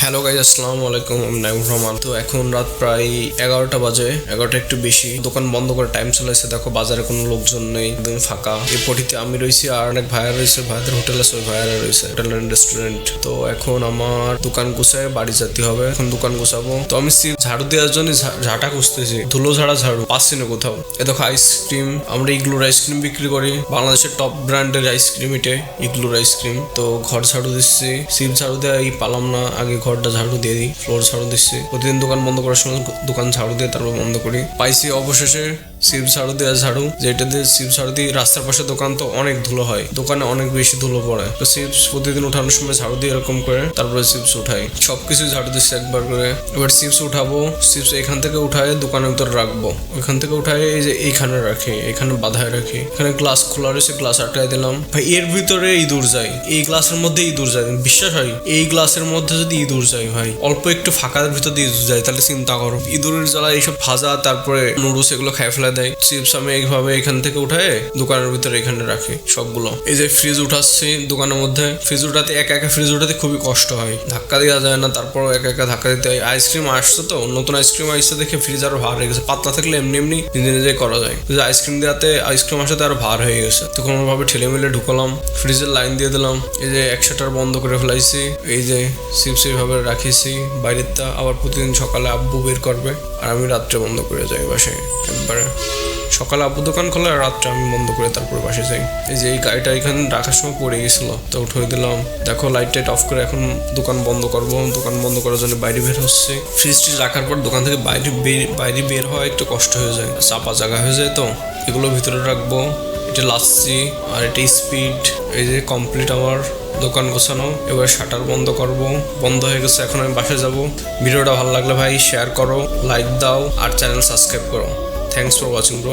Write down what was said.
Hello guys, আসসালামু আলাইকুম। আমি নাইমুর রহমান। তো এখন রাত প্রায় 11টা বাজে, 11টা একটু বেশি। দোকান বন্ধ করে টাইম চলে এসে দেখো বাজারে কোনো লোকজন নেই, একদম ফাঁকা। এই পটিতে আমি রয়েছি আর অনেক ভাইয়া রয়েছে, ভাইয়াদের হোটেল আছে, ওই ভাইয়ারা রয়েছে, হোটেল অ্যান্ড রেস্টুরেন্ট। তো এখন আমার দোকান গুছায় বাড়ি যেতে হবে, এখন দোকান গুছাবো। তো আমি ঝাড়ু দেওয়ার জন্য ঝাঁটা খুঁজতেছি, ধুলো ঝাড়া ঝাড়ু পাচ্ছি না কোথাও। এ দেখো আইসক্রিম, আমরা ইগলুর আইসক্রিম বিক্রি করি, বাংলাদেশের টপ ব্র্যান্ডের আইসক্রিম এটা, ইগলুর আইসক্রিম। তো ঘর ঝাড়ু দিচ্ছি, সিপ ঝাড়ু দেওয়া পালাম না, আগে ঘরটা ঝাড়ু দিয়ে দিই, ফ্লোর ঝাড়ু দিচ্ছি। প্রতিদিন দোকান বন্ধ করার সময় দোকান ঝাড়ু দিয়ে তারপর বন্ধ করি। পাইছি অবশেষে সিপ ঝাড়ু দেওয়া ঝাড়ু, যেটা দিয়ে সিপ ঝাড়ু দিয়ে রাস্তার পাশে দোকান, তো অনেক ধুলো হয়, দোকানে অনেক বেশি ধুলো পড়ে। তো সিপস প্রতিদিন উঠানোর সময় ঝাড়ু দিয়ে এরকম করে তারপরে চিপস উঠাই, সবকিছু ঝাড়ু দিচ্ছি একবার করে। এবার চিপস উঠাবো, চিপস এখান থেকে উঠায় দোকানের ভিতর রাখবো, ওইখান থেকে উঠায় এই যে এইখানে রাখি, এখানে বাধায় রাখি। এখানে গ্লাস খোলা রয়েছে, গ্লাস আটকায় দিলাম। ভাই এর ভিতরে ইঁদুর যায়, এই গ্লাসের মধ্যে ইঁদুর যায়, বিশ্বাস হয়? এই গ্লাসের মধ্যে যদি ইঁদুর যায় ভাই, অল্প একটু ফাঁকার ভিতর দিয়ে ইঁদুর যায়, তাহলে চিন্তা করো। ইঁদুরের জ্বালা এইসব ভাজা তারপরে নুডলস এগুলো খাই ফেলা দেয়। চিপস আমি এইভাবে এখান থেকে উঠায় দোকানের ভিতরে এখানে রাখি সবগুলো। এই যে ফ্রিজ উঠাচ্ছি দোকানের মধ্যে, ফ্রিজ উঠাতে একা একা ফ্রিজ উঠাতে খুবই কষ্ট হয়, ধাক্কা দেওয়া যায় না, তারপর একা একা ধাক্কা দিতে হয়। আইসক্রিম আসছে, তো নতুন আইসক্রিম আসছে দেখে ফ্রিজ আরো ভার হয়ে গেছে, পাতলা থাকলে এমনি এমনি নিজে নিজে করা যায়। আইসক্রিম দেওয়াতে আইসক্রিম আসাতে আরো ভার হয়ে গেছে, তো কোনোভাবে ঠেলে মিলে ঢুকালাম, ফ্রিজের লাইন দিয়ে দিলাম। এই যে এক শাটার বন্ধ করে ফেলাইছি, এই যে চিপস এইভাবে রাখিছি বাইরেরটা। আবার প্রতিদিন সকালে আব্বু বের করবে আর আমি রাত্রে বন্ধ করে যাই বাসায় একবারে। সকালে আব্বু দোকান খোলে আর রাত্রে আমি বন্ধ করে তারপরে বাসে যাই। এই যে এই গাড়িটা এখানে রাখার সময় পড়ে গেছিল, তো উঠে দিলাম। দেখো লাইট টাইট অফ করে এখন দোকান বন্ধ করবো। দোকান বন্ধ করার জন্য বাইরে বের হচ্ছে। ফ্রিজটি রাখার পর দোকান থেকে বাইরে বের হওয়া একটু কষ্ট হয়ে যায়, চাপা জায়গা হয়ে যায়, তো এগুলো ভিতরে রাখবো। এটা লাচ্ছি আর এটা স্পিড। এই যে কমপ্লিট আমার দোকান গোছানো। এবার শাটার বন্ধ করব, বন্ধ হয়ে গেছে, এখন আমি বাসায় যাব। ভিডিওটা ভালো লাগলে ভাই শেয়ার করো, লাইক দাও আর চ্যানেল সাবস্ক্রাইব করো। Thanks for watching bro.